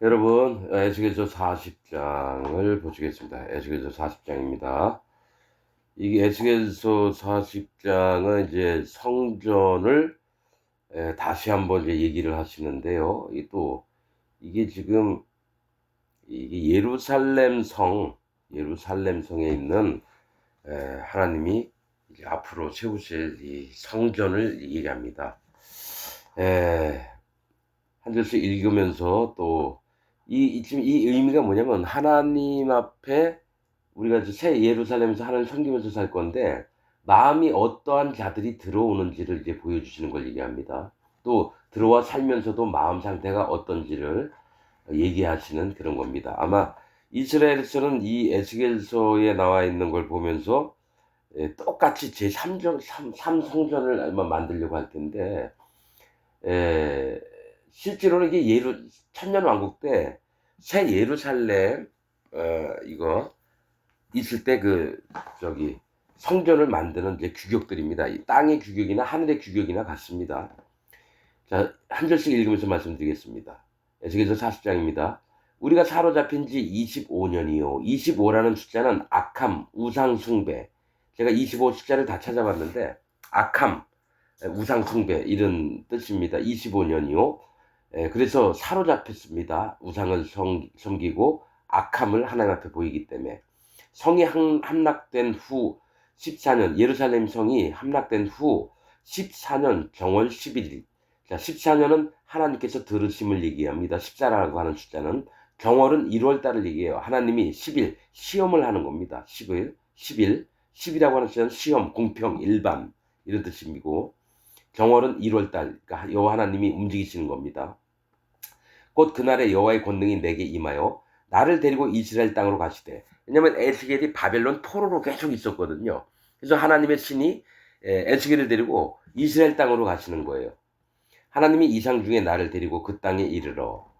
여러분, 에스겔서 40장을 보시겠습니다. 에스겔서 40장입니다. 이게 에스겔서 40장은 이제 성전을 다시 한번 이제 얘기를 하시는데요. 이게 지금 이게 예루살렘 성에 있는 하나님이 이제 앞으로 세우실 이 성전을 얘기합니다. 한 절씩 읽으면서 지금 이 의미가 뭐냐면 하나님 앞에 우리가 이제 새 예루살렘에서 하나님 섬기면서 살 건데 마음이 어떠한 자들이 들어오는지를 이제 보여주시는 걸 얘기합니다. 또 들어와 살면서도 마음 상태가 어떤지를 얘기하시는 그런 겁니다. 아마 이스라엘에서는 이 에스겔서에 나와 있는 걸 보면서 똑같이 제3성전을 아마 만들려고 할 텐데 에, 실제로는 이게 천년왕국 때 새 예루살렘 이거 있을 때 저기 성전을 만드는 이제 규격들입니다. 이 땅의 규격이나 하늘의 규격이나 같습니다. 자, 한 절씩 읽으면서 말씀드리겠습니다. 에스겔서 40장입니다. 우리가 사로잡힌 지 25년이요. 25라는 숫자는 악함, 우상 숭배. 제가 25 숫자를 다 찾아봤는데 악함, 우상 숭배 이런 뜻입니다. 25년이요. 그래서 사로잡혔습니다. 우상을 섬기고 악함을 하나님 앞에 보이기 때문에 성이 함락된 후 14년 예루살렘 성이 함락된 후 14년 정월 11일. 자, 14년은 하나님께서 들으심을 얘기합니다. 14라고 하는 숫자는 정월은 1월 달을 얘기해요. 하나님이 10일 시험을 하는 겁니다. 10이라고 하는 숫자는 시험, 공평, 일반 이런 뜻이고 정월은 1월 달. 그러니까 여호와 하나님이 움직이시는 겁니다. 곧 그날에 여호와의 권능이 내게 임하여 나를 데리고 이스라엘 땅으로 가시되, 왜냐면 에스겔이 바벨론 포로로 계속 있었거든요. 그래서 하나님의 신이 에스겔을 데리고 이스라엘 땅으로 가시는 거예요. 하나님이 이상 중에 나를 데리고 그 땅에 이르러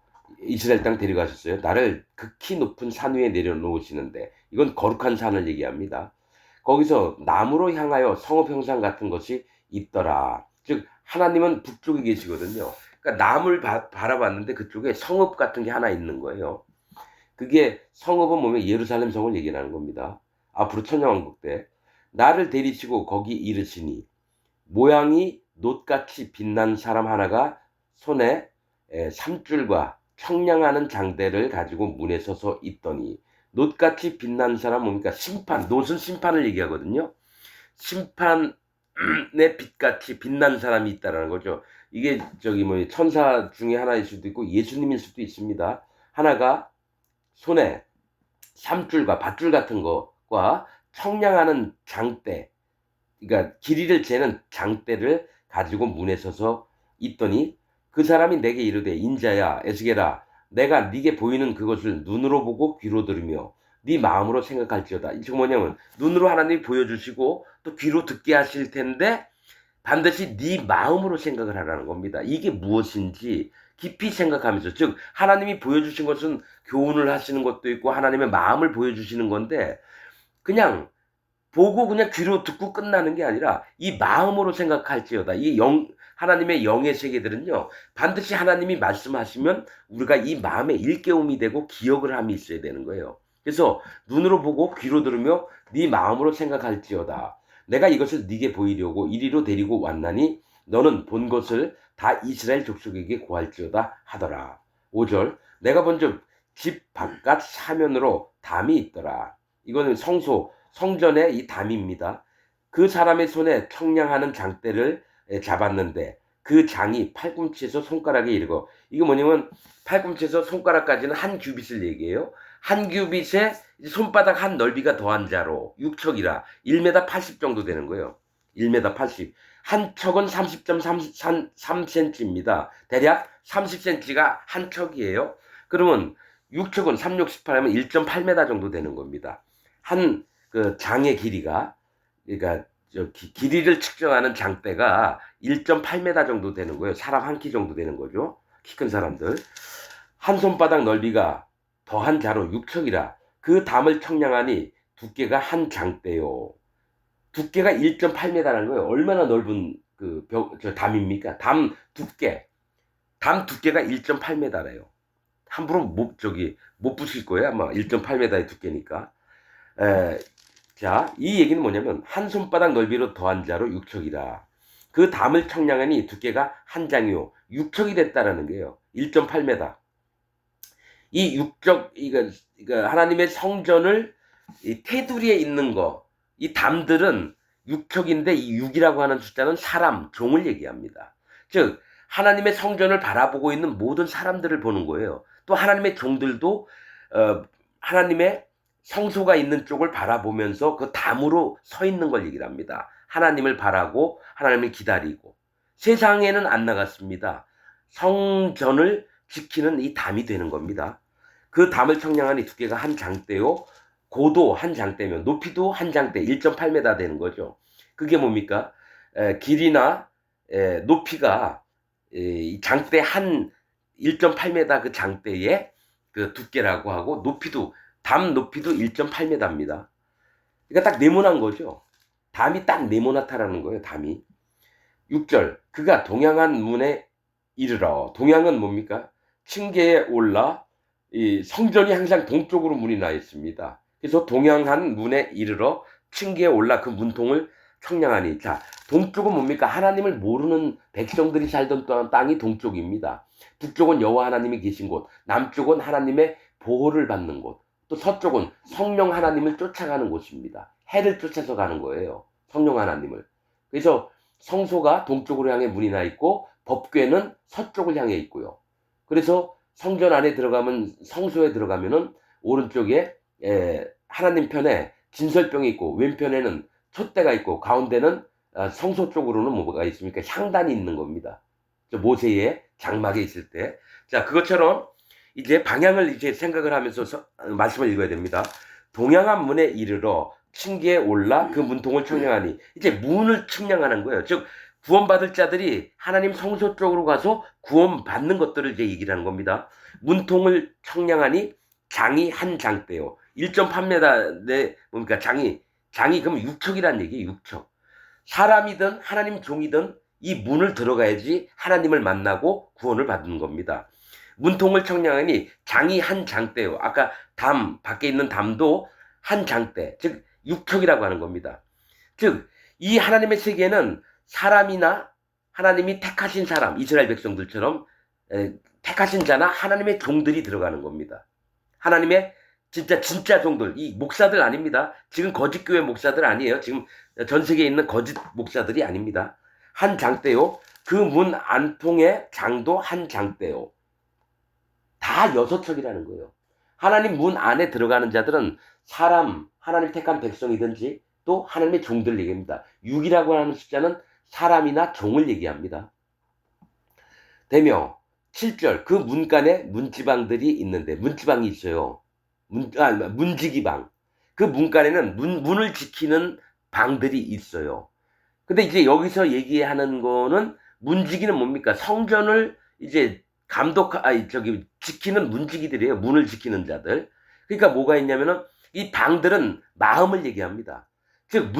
이스라엘 땅 데려가셨어요. 나를 극히 높은 산 위에 내려놓으시는데, 이건 거룩한 산을 얘기합니다. 거기서 나무로 향하여 성읍 형상 같은 것이 있더라. 즉 하나님은 북쪽에 계시거든요. 그러니까 나무를 바라봤는데 그쪽에 성읍 같은 게 하나 있는 거예요. 그게 성읍은 뭐면 예루살렘 성을 얘기하는 겁니다. 앞으로 천년왕국 때 나를 데리시고 거기 이르시니 모양이 놋같이 빛난 사람 하나가 손에 삼줄과 청량하는 장대를 가지고 문에 서서 있더니, 놋같이 빛난 사람 뭡니까? 심판, 놋은 심판을 얘기하거든요. 심판의 빛같이 빛난 사람이 있다라는 거죠. 이게 천사 중에 하나일 수도 있고 예수님일 수도 있습니다. 하나가 손에 삼줄과 밧줄 같은 것과 청량하는 장대, 그러니까 길이를 재는 장대를 가지고 문에 서서 있더니 그 사람이 내게 이르되, 인자야 에스겔아, 내가 네게 보이는 그것을 눈으로 보고 귀로 들으며 네 마음으로 생각할지어다. 이게 뭐냐면 눈으로 하나님이 보여주시고 또 귀로 듣게 하실 텐데 반드시 네 마음으로 생각을 하라는 겁니다. 이게 무엇인지 깊이 생각하면서, 즉 하나님이 보여주신 것은 교훈을 하시는 것도 있고 하나님의 마음을 보여주시는 건데, 그냥 보고 그냥 귀로 듣고 끝나는 게 아니라 이 마음으로 생각할지어다. 하나님의 영의 세계들은요, 반드시 하나님이 말씀하시면 우리가 이 마음에 일깨움이 되고 기억을 함이 있어야 되는 거예요. 그래서 눈으로 보고 귀로 들으며 네 마음으로 생각할지어다. 내가 이것을 네게 보이려고 이리로 데리고 왔나니 너는 본 것을 다 이스라엘 족속에게 고할지어다 하더라. 5절, 내가 본즉 집 바깥 사면으로 담이 있더라. 이거는 성전의 이 담입니다. 그 사람의 손에 청량하는 장대를 잡았는데 그 장이 팔꿈치에서 손가락에 이르고, 이거 뭐냐면 팔꿈치에서 손가락까지는 한 규빗을 얘기해요. 한 규빗에 손바닥 한 넓이가 더한 자로 6척이라 1m 80 정도 되는 거예요. 1m 80. 한 척은 30.3cm입니다. 대략 30cm가 한 척이에요. 그러면 6척은 3, 6, 18 하면 1.8m 정도 되는 겁니다. 한 장의 길이가, 그러니까 길이를 측정하는 장대가 1.8m 정도 되는 거예요. 사람 한 키 정도 되는 거죠. 키 큰 사람들. 한 손바닥 넓이가 더한 자로 6척이라 그 담을 청량하니 두께가 한 장대요. 두께가 1.8m라는 거예요. 얼마나 넓은 담입니까? 담 두께가 1.8m래요. 함부로 못 부실 거예요. 아마 1.8m의 두께니까. 에, 자, 이 얘기는 뭐냐면 한 손바닥 넓이로 더한 자로 육척이라. 그 담을 청량하니 두께가 한 장이요 육척이 됐다라는 거예요. 1.8m. 이 육적 이거 하나님의 성전을 이 테두리에 있는 거, 이 담들은 육척인데 이 육이라고 하는 숫자는 사람, 종을 얘기합니다. 즉 하나님의 성전을 바라보고 있는 모든 사람들을 보는 거예요. 또 하나님의 종들도 하나님의 성소가 있는 쪽을 바라보면서 그 담으로 서 있는 걸 얘기를 합니다. 하나님을 바라고 하나님을 기다리고 세상에는 안 나갔습니다. 성전을 지키는 이 담이 되는 겁니다. 그 담을 청량하니 두께가 한 장대요. 고도 한 장대면 높이도 한 장대 1.8m 되는 거죠. 그게 뭡니까? 길이나 높이가 이 장대 한 1.8m 그 장대의 그 두께라고 하고 높이도 담 높이도 1.8m입니다. 그러니까 딱 네모난 거죠. 담이 딱 네모나타라는 거예요. 담이. 6절 그가 동양한 문에 이르러. 동양은 뭡니까? 층계에 올라 이 성전이 항상 동쪽으로 문이 나 있습니다. 그래서 동양한 문에 이르러 층계에 올라 그 문통을 청량하니. 자, 동쪽은 뭡니까? 하나님을 모르는 백성들이 살던 땅이 동쪽입니다. 북쪽은 여호와 하나님이 계신 곳, 남쪽은 하나님의 보호를 받는 곳, 또 서쪽은 성령 하나님을 쫓아가는 곳입니다. 해를 쫓아서 가는 거예요. 성령 하나님을. 그래서 성소가 동쪽으로 향해 문이 나 있고 법궤는 서쪽을 향해 있고요. 그래서 성전 안에 들어가면 성소에 들어가면은 오른쪽에 하나님 편에 진설병이 있고 왼편에는 촛대가 있고 가운데는 성소 쪽으로는 뭐가 있습니까? 향단이 있는 겁니다. 모세의 장막에 있을 때. 자, 그것처럼 이제 방향을 이제 생각을 하면서 말씀을 읽어야 됩니다. 동양한 문에 이르러 층계에 올라 그 문통을 청량하니. 이제 문을 청량하는 거예요. 즉 구원받을 자들이 하나님 성소 쪽으로 가서 구원받는 것들을 이제 얘기를 하는 겁니다. 문통을 청량하니 장이 한 장대요. 1.8m 뭡니까? 장이 그럼 육척이란 얘기예요. 육척. 사람이든 하나님 종이든 이 문을 들어가야지 하나님을 만나고 구원을 받는 겁니다. 문통을 청량하니 장이 한 장대요. 아까 담 밖에 있는 담도 한 장대, 즉 육척이라고 하는 겁니다. 즉 이 하나님의 세계는 사람이나 하나님이 택하신 사람, 이스라엘 백성들처럼 택하신 자나 하나님의 종들이 들어가는 겁니다. 하나님의 진짜 종들, 이 목사들 아닙니다. 지금 거짓 교회 목사들 아니에요. 지금 전 세계에 있는 거짓 목사들이 아닙니다. 한 장대요. 그 문 안통의 장도 한 장대요. 다 6척이라는 거예요. 하나님 문 안에 들어가는 자들은 사람, 하나님 택한 백성이든지 또 하나님의 종들 얘기합니다. 6이라고 하는 숫자는 사람이나 종을 얘기합니다. 되며 7절 그 문간에 문지방들이 있는데 문지방이 있어요. 문지기방. 그 문간에는 문을 지키는 방들이 있어요. 근데 이제 여기서 얘기하는 거는 문지기는 뭡니까? 성전을 이제 지키는 문지기들이에요. 문을 지키는 자들. 그러니까 뭐가 있냐면은 이 방들은 마음을 얘기합니다. 즉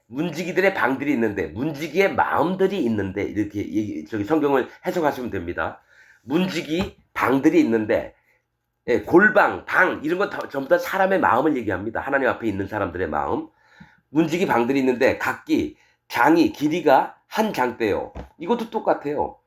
문지기들의 방들이 있는데 문지기의 마음들이 있는데 이렇게 성경을 해석하시면 됩니다. 문지기 방들이 있는데 골방, 방 이런 건 전부 다 사람의 마음을 얘기합니다. 하나님 앞에 있는 사람들의 마음. 문지기 방들이 있는데 각기 장이 길이가 한 장대요. 이것도 똑같아요.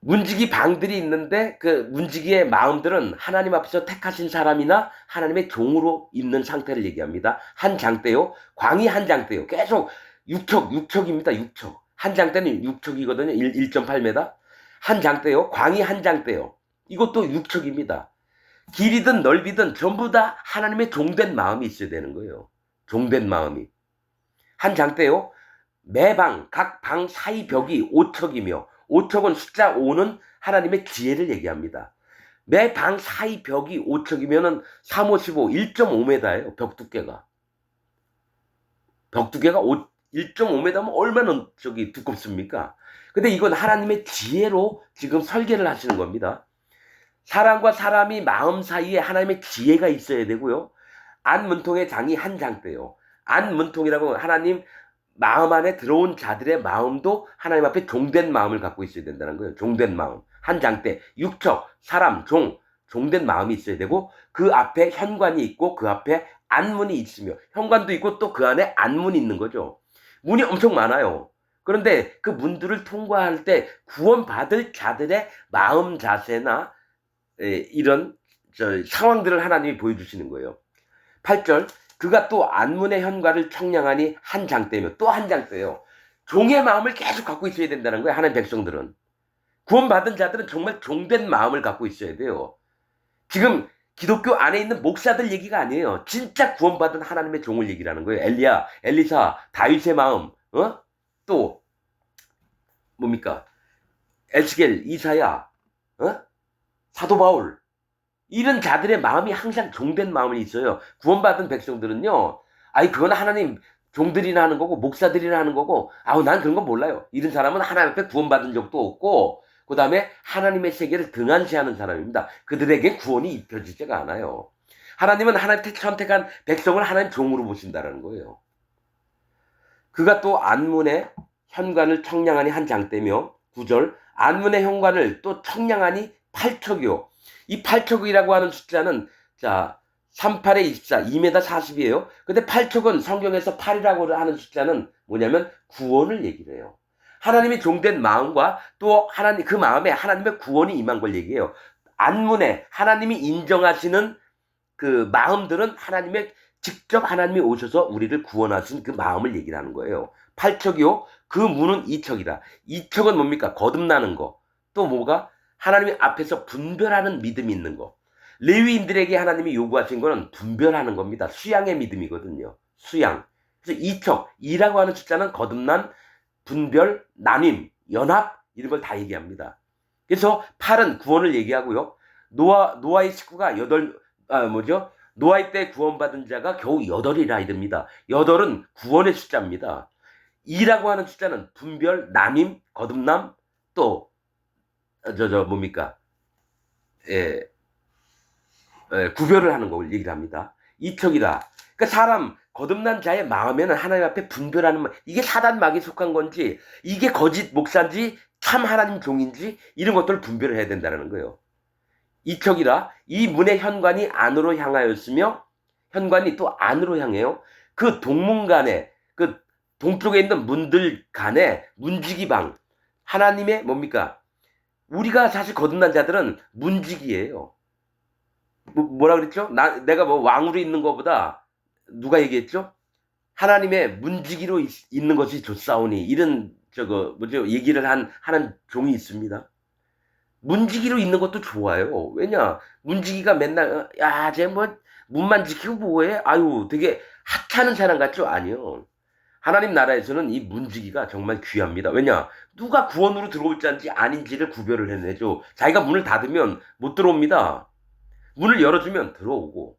문지기 방들이 있는데 그 문지기의 마음들은 하나님 앞에서 택하신 사람이나 하나님의 종으로 있는 상태를 얘기합니다. 한 장대요. 광이 한 장대요. 계속 육척입니다. 육척. 한 장대는 육척이거든요. 1.8m. 한 장대요. 광이 한 장대요. 이것도 육척입니다. 길이든 넓이든 전부 다 하나님의 종된 마음이 있어야 되는 거예요. 종된 마음이. 한 장대요. 매방, 각 방 사이 벽이 5척이며 5척은 숫자 5는 하나님의 지혜를 얘기합니다. 매 방 사이 벽이 5척이면은 3, 5, 15, 1.5m예요. 벽 두께가. 벽 두께가 1.5m면 얼마나 두껍습니까? 근데 이건 하나님의 지혜로 지금 설계를 하시는 겁니다. 사람과 사람이 마음 사이에 하나님의 지혜가 있어야 되고요. 안 문통의 장이 한 장대요. 안 문통이라고 하나님 마음 안에 들어온 자들의 마음도 하나님 앞에 종된 마음을 갖고 있어야 된다는 거예요. 종된 마음. 한 장대, 육척, 사람, 종된 마음이 있어야 되고 그 앞에 현관이 있고 그 앞에 안문이 있으며 현관도 있고 또 그 안에 안문이 있는 거죠. 문이 엄청 많아요. 그런데 그 문들을 통과할 때 구원받을 자들의 마음 자세나 이런 상황들을 하나님이 보여주시는 거예요. 8절 그가 또 안문의 현관을 청량하니 한 장대며 또 한 장대예요. 종의 마음을 계속 갖고 있어야 된다는 거예요. 하나님 백성들은. 구원받은 자들은 정말 종된 마음을 갖고 있어야 돼요. 지금 기독교 안에 있는 목사들 얘기가 아니에요. 진짜 구원받은 하나님의 종을 얘기하는 거예요. 엘리야, 엘리사, 다윗의 마음, 또 뭡니까? 에스겔, 이사야, 사도 바울 이런 자들의 마음이 항상 종된 마음이 있어요. 구원받은 백성들은요. 아이 그건 하나님 종들이나 하는 거고 목사들이나 하는 거고 아우 난 그런 건 몰라요. 이런 사람은 하나님 앞에 구원받은 적도 없고 그 다음에 하나님의 세계를 등한시하는 사람입니다. 그들에게 구원이 입혀지지가 않아요. 하나님은 하나님 선택한 백성을 하나님 종으로 보신다는 거예요. 그가 또 안문의 현관을 청량하니 한 장대며 9절 안문의 현관을 또 청량하니 8척이요. 이 8척이라고 하는 숫자는 자 38에 24, 2m 40이에요. 근데 8척은 성경에서 8이라고 하는 숫자는 뭐냐면 구원을 얘기를 해요. 하나님이 종된 마음과 또 하나님 그 마음에 하나님의 구원이 임한 걸 얘기해요. 안문에 하나님이 인정하시는 그 마음들은 하나님의 직접 하나님이 오셔서 우리를 구원하신 그 마음을 얘기를 하는 거예요. 8척이요. 그 문은 2척이다. 2척은 뭡니까? 거듭나는 거. 또 뭐가? 하나님 앞에서 분별하는 믿음이 있는 거. 레위인들에게 하나님이 요구하신 거는 분별하는 겁니다. 수양의 믿음이거든요. 수양. 그래서 2척, 2라고 하는 숫자는 거듭난 분별, 나눔, 연합 이런 걸 다 얘기합니다. 그래서 8은 구원을 얘기하고요. 노아의 식구가 노아의 때 구원받은 자가 겨우 8이라 이릅니다. 8은 구원의 숫자입니다. 2라고 하는 숫자는 분별, 나눔, 거듭남, 또 뭡니까? 구별을 하는 걸 얘기를 합니다. 2척이다. 그러니까 사람 거듭난 자의 마음에는 하나님 앞에 분별하는 이게 사단막에 속한 건지 이게 거짓 목사인지 참 하나님 종인지 이런 것들을 분별을 해야 된다는 거예요. 2척이라 이 문의 현관이 안으로 향하였으며 현관이 또 안으로 향해요. 그 동문간에 그 동쪽에 있는 문들 간에 문지기방 하나님의 뭡니까? 우리가 사실 거듭난 자들은 문지기예요. 뭐라 그랬죠? 내가 뭐 왕으로 있는 것보다 누가 얘기했죠? 하나님의 문지기로 있는 것이 좋사오니 이런 얘기를 한 하나님 종이 있습니다. 문지기로 있는 것도 좋아요. 왜냐? 문지기가 맨날 쟤 뭐 문만 지키고 뭐해? 아유 되게 하찮은 사람 같죠? 아니요. 하나님 나라에서는 이 문지기가 정말 귀합니다. 왜냐? 누가 구원으로 들어올 자인지 아닌지를 구별을 해내죠. 자기가 문을 닫으면 못 들어옵니다. 문을 열어주면 들어오고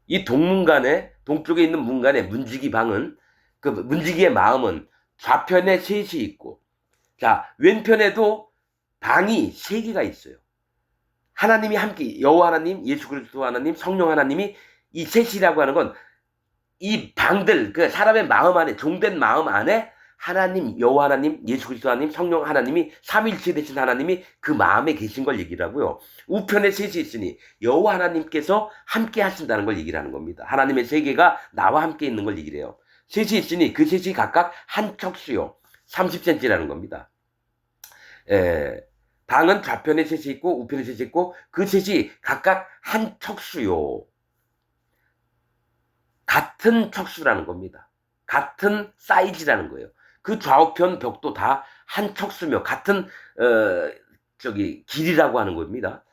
이 동문간에 동쪽에 있는 문간에 문지기 방은 그 문지기의 마음은 좌편에 셋이 있고 자 왼편에도 방이 3개가 있어요. 하나님이 함께 여호와 하나님, 예수 그리스도 하나님, 성령 하나님이 이 셋이라고 하는 건 이 방들 그 사람의 마음 안에 종된 마음 안에 하나님, 여호와 하나님, 예수 그리스도 하나님, 성령 하나님이 삼위일체 되신 하나님이 그 마음에 계신 걸 얘기를 하고요. 우편에 셋이 있으니 여호와 하나님께서 함께 하신다는 걸 얘기를 하는 겁니다. 하나님의 세계가 나와 함께 있는 걸 얘기를 해요. 셋이 있으니 그 셋이 각각 한 척수요. 30cm라는 겁니다. 방은 좌편에 셋이 있고 우편에 셋이 있고 그 셋이 각각 한 척수요. 같은 척수라는 겁니다. 같은 사이즈라는 거예요. 그 좌우편 벽도 다 한 척수며 같은 길이라고 하는 겁니다.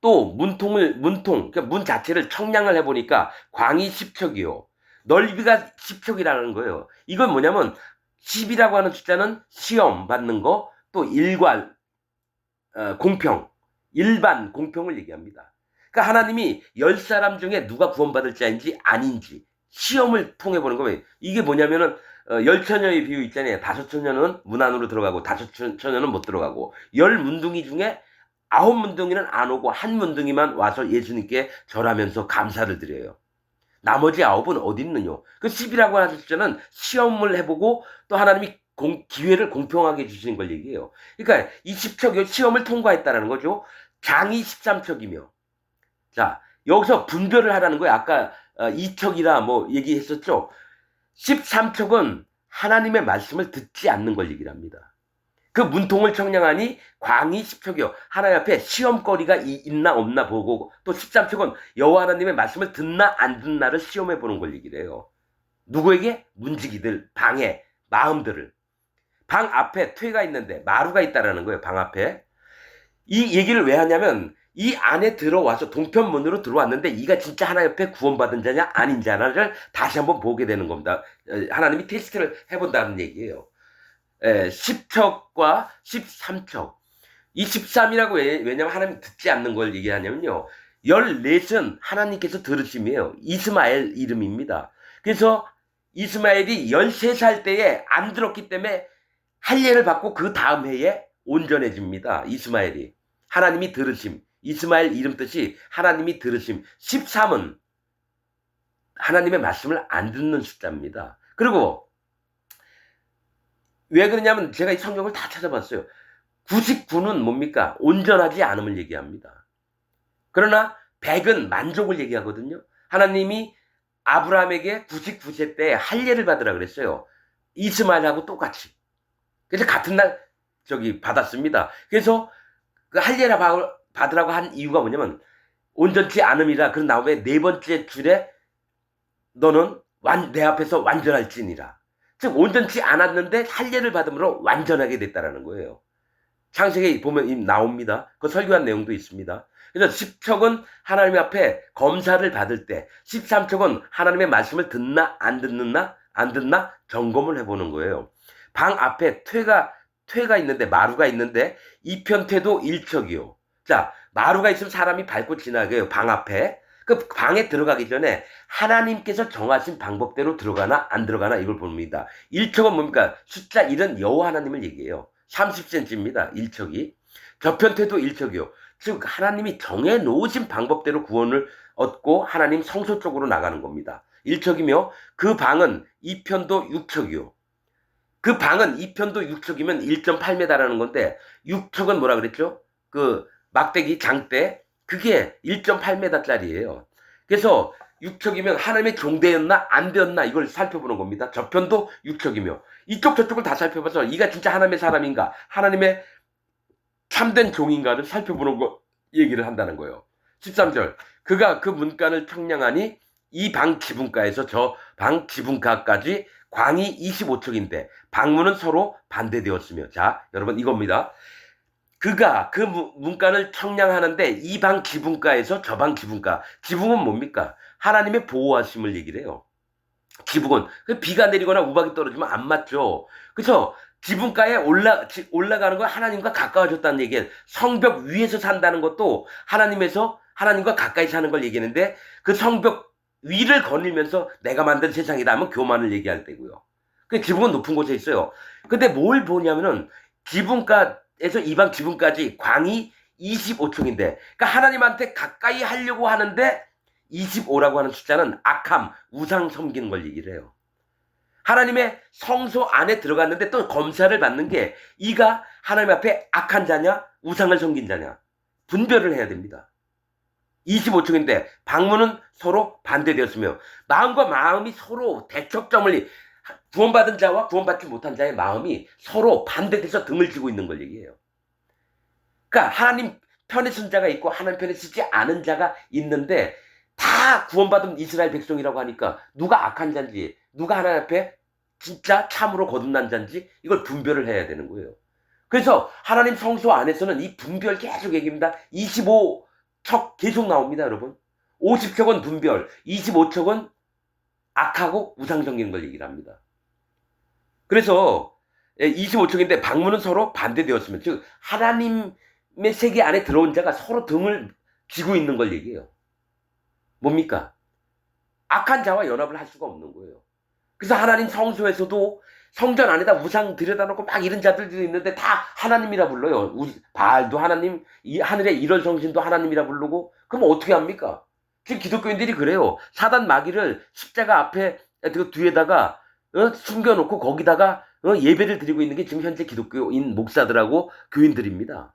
또 그러니까 문 자체를 청량을 해보니까 광이 10척이요. 넓이가 10척이라는 거예요. 이건 뭐냐면 10이라고 하는 숫자는 시험 받는 거, 또 일관, 공평, 일반 공평을 얘기합니다. 그러니까 하나님이 10사람 중에 누가 구원받을 자인지 아닌지 시험을 통해 보는 거예요. 이게 뭐냐면은 10처녀의 비유 있잖아요. 5처녀는 문 안으로 들어가고 5처녀는 못 들어가고 10문둥이 중에 9문둥이는 안 오고 한 문둥이만 와서 예수님께 절하면서 감사를 드려요. 나머지 9은 어디 있느냐? 그 10이라고 하는 숫자는 시험을 해보고 또 하나님이 기회를 공평하게 주시는 걸 얘기해요. 그러니까 이 10척이 시험을 통과했다는 거죠. 장이 13척이며. 자, 여기서 분별을 하라는 거예요. 아까 2척이라 뭐 얘기했었죠. 13척은 하나님의 말씀을 듣지 않는 걸 얘기를 합니다. 그 문통을 청량하니 광이 10척이요. 하나님 앞에 시험거리가 있나 없나 보고, 또 13척은 여호와 하나님의 말씀을 듣나 안 듣나를 시험해 보는 걸 얘기를 해요. 누구에게? 문지기들, 방에, 마음들을. 방 앞에 퇴가 있는데 마루가 있다라는 거예요. 방 앞에. 이 얘기를 왜 하냐면 이 안에 들어와서 동편문으로 들어왔는데 이가 진짜 하나님 앞에 구원받은 자냐 아닌 자냐를 다시 한번 보게 되는 겁니다. 하나님이 테스트를 해본다는 얘기예요. 10척과 13척. 이 13이라고 왜냐면 하나님 듣지 않는 걸 얘기하냐면요. 14은 하나님께서 들으심이에요. 이스마엘 이름입니다. 그래서 이스마엘이 13살 때에 안 들었기 때문에 할례를 받고 그 다음 해에 온전해집니다. 이스마엘이. 하나님이 들으심. 이스마엘 이름 뜻이 하나님이 들으심. 13은 하나님의 말씀을 안 듣는 숫자입니다. 그리고 왜 그러냐면 제가 이 성경을 다 찾아봤어요. 99는 뭡니까? 온전하지 않음을 얘기합니다. 그러나 100은 만족을 얘기하거든요. 하나님이 아브라함에게 99세 때 할례를 받으라 그랬어요. 이스마엘하고 똑같이. 그래서 같은 날 받았습니다. 그래서 그 할례를 받으라고 한 이유가 뭐냐면 온전치 않음이라. 그런 다음에 네 번째 줄에 너는 내 앞에서 완전할지니라. 즉 온전치 않았는데 할례를 받음으로 완전하게 됐다라는 거예요. 창세기에 보면 나옵니다. 그 설교한 내용도 있습니다. 그래서 10척은 하나님 앞에 검사를 받을 때, 13척은 하나님의 말씀을 듣나 안 듣나 점검을 해보는 거예요. 방 앞에 퇴가 있는데, 마루가 있는데 이 편퇴도 1척이요. 자, 마루가 있으면 사람이 밟고 지나가요. 방 앞에. 그 방에 들어가기 전에 하나님께서 정하신 방법대로 들어가나 안 들어가나 이걸 봅니다. 1척은 뭡니까? 숫자 1은 여호와 하나님을 얘기해요. 30cm입니다. 1척이. 저편퇴도 1척이요. 즉 하나님이 정해놓으신 방법대로 구원을 얻고 하나님 성소 쪽으로 나가는 겁니다. 1척이며 그 방은 2편도 6척이요. 그 방은 2편도 6척이면 1.8m라는 건데 6척은 뭐라 그랬죠? 그 막대기 장대 그게 1.8m짜리예요. 그래서 6척이면 하나님의 종되었나 안 되었나 이걸 살펴보는 겁니다. 저편도 6척이며 이쪽 저쪽을 다 살펴봐서 이가 진짜 하나님의 사람인가 하나님의 참된 종인가를 살펴보는 거 얘기를 한다는 거예요. 13절 그가 그 문간을 청량하니 이 방 지붕가에서 저 방 지붕가까지 광이 25척인데 방문은 서로 반대되었으며. 자 여러분 이겁니다. 그가 그 문간을 청량하는데 이 방 지붕가에서 저 방 지붕가. 지붕은 뭡니까? 하나님의 보호하심을 얘기를 해요. 지붕은 비가 내리거나 우박이 떨어지면 안 맞죠. 그래서 지붕가에 올라가는 건 하나님과 가까워졌다는 얘기예요. 성벽 위에서 산다는 것도 하나님과 가까이 사는 걸 얘기하는데 그 성벽 위를 거닐면서 내가 만든 세상이다 하면 교만을 얘기할 때고요. 그 지붕은 높은 곳에 있어요. 근데 뭘 보냐면은 지붕가에서 이 방 지붕까지 광이 25층인데 그러니까 하나님한테 가까이 하려고 하는데 25라고 하는 숫자는 악함, 우상 섬기는 걸 얘기를 해요. 하나님의 성소 안에 들어갔는데 또 검사를 받는 게 이가 하나님 앞에 악한 자냐 우상을 섬긴 자냐 분별을 해야 됩니다. 25층인데 방문은 서로 반대되었으며 마음과 마음이 서로 대척점을 구원받은 자와 구원받지 못한 자의 마음이 서로 반대돼서 등을 지고 있는 걸 얘기해요. 그러니까 하나님 편에 쓴 자가 있고 하나님 편에 쓰지 않은 자가 있는데 다 구원받은 이스라엘 백성이라고 하니까 누가 악한 자인지 누가 하나님 앞에 진짜 참으로 거듭난 자인지 이걸 분별을 해야 되는 거예요. 그래서 하나님 성소 안에서는 이 분별 계속 얘기합니다. 25척 계속 나옵니다 여러분. 50척은 분별, 25척은 악하고 우상 섬기는 걸 얘기를 합니다. 그래서 25척인데 방문은 서로 반대되었으면 즉 하나님의 세계 안에 들어온 자가 서로 등을 쥐고 있는 걸 얘기해요. 뭡니까? 악한 자와 연합을 할 수가 없는 거예요. 그래서 하나님 성소에서도 성전 안에다 우상 들여다놓고 막 이런 자들도 있는데 다 하나님이라 불러요. 바알도 하나님, 하늘의 일월 성신도 하나님이라 부르고 그럼 어떻게 합니까? 지금 기독교인들이 그래요. 사단 마귀를 십자가 앞에 그 뒤에다가 숨겨놓고 거기다가 예배를 드리고 있는 게 지금 현재 기독교인 목사들하고 교인들입니다.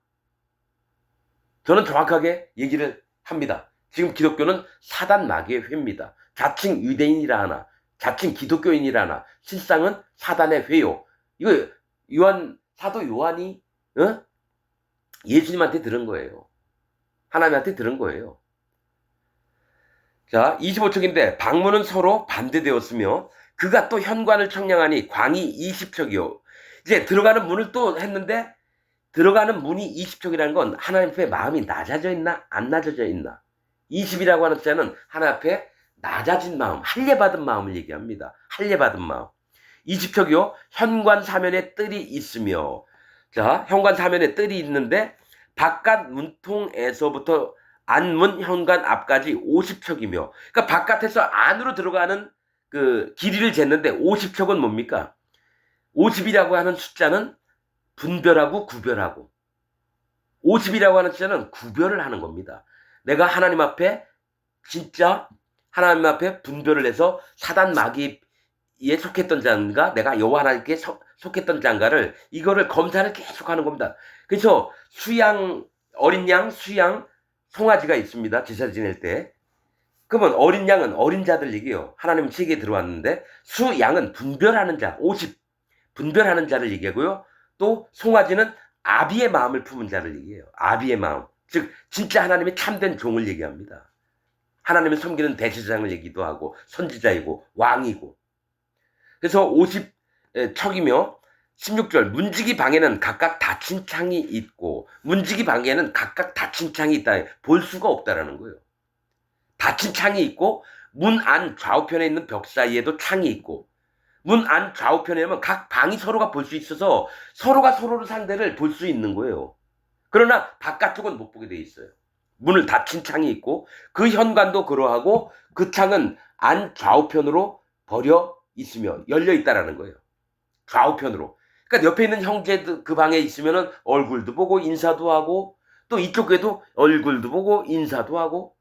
저는 정확하게 얘기를 합니다. 지금 기독교는 사단 마귀의 회입니다. 자칭 유대인이라 하나, 자칭 기독교인이라 하나, 실상은 사단의 회요. 이거 사도 요한이 예수님한테 들은 거예요. 하나님한테 들은 거예요. 자, 25척인데 방문은 서로 반대되었으며 그가 또 현관을 청량하니 광이 20척이요. 이제 들어가는 문을 또 했는데 들어가는 문이 20척이라는 건 하나님 앞에 마음이 낮아져 있나 안 낮아져 있나. 20이라고 하는 숫자는 하나님 앞에 낮아진 마음, 할례받은 마음을 얘기합니다. 할례받은 마음. 20척이요. 현관 사면에 뜰이 있으며, 자, 현관 사면에 뜰이 있는데 바깥 문통에서부터 안문 현관 앞까지 50척이며, 그러니까 바깥에서 안으로 들어가는 그 길이를 쟀는데 50척은 뭡니까? 50이라고 하는 숫자는 분별하고 구별하고, 50이라고 하는 숫자는 구별을 하는 겁니다. 내가 하나님 앞에 진짜 하나님 앞에 분별을 해서 사단 마귀에 속했던 자인가, 내가 여호와 하나님께 속했던 자인가를, 이거를 검사를 계속하는 겁니다. 그래서 어린 양, 수양, 송아지가 있습니다. 제사 지낼 때. 그러면 어린 양은 어린 자들 얘기예요. 하나님 세계에 들어왔는데, 수양은 분별하는 자, 50 분별하는 자를 얘기하고요. 또 송아지는 아비의 마음을 품은 자를 얘기해요. 아비의 마음. 즉 진짜 하나님의 참된 종을 얘기합니다. 하나님을 섬기는 대제사장을 얘기도 하고 선지자이고 왕이고. 그래서 50척이며 16절 문지기 방에는 각각 닫힌 창이 있고, 문지기 방에는 각각 닫힌 창이 있다. 볼 수가 없다라는 거예요. 닫힌 창이 있고 문 안 좌우편에 있는 벽 사이에도 창이 있고, 문 안 좌우편에는 각 방이 서로가 볼 수 있어서 서로가 서로를 상대를 볼 수 있는 거예요. 그러나 바깥쪽은 못 보게 돼 있어요. 문을 닫힌 창이 있고 그 현관도 그러하고 그 창은 안 좌우편으로 벌여 있으며 열려 있다라는 거예요. 좌우편으로. 그러니까 옆에 있는 형제도 그 방에 있으면은 얼굴도 보고 인사도 하고, 또 이쪽에도 얼굴도 보고 인사도 하고,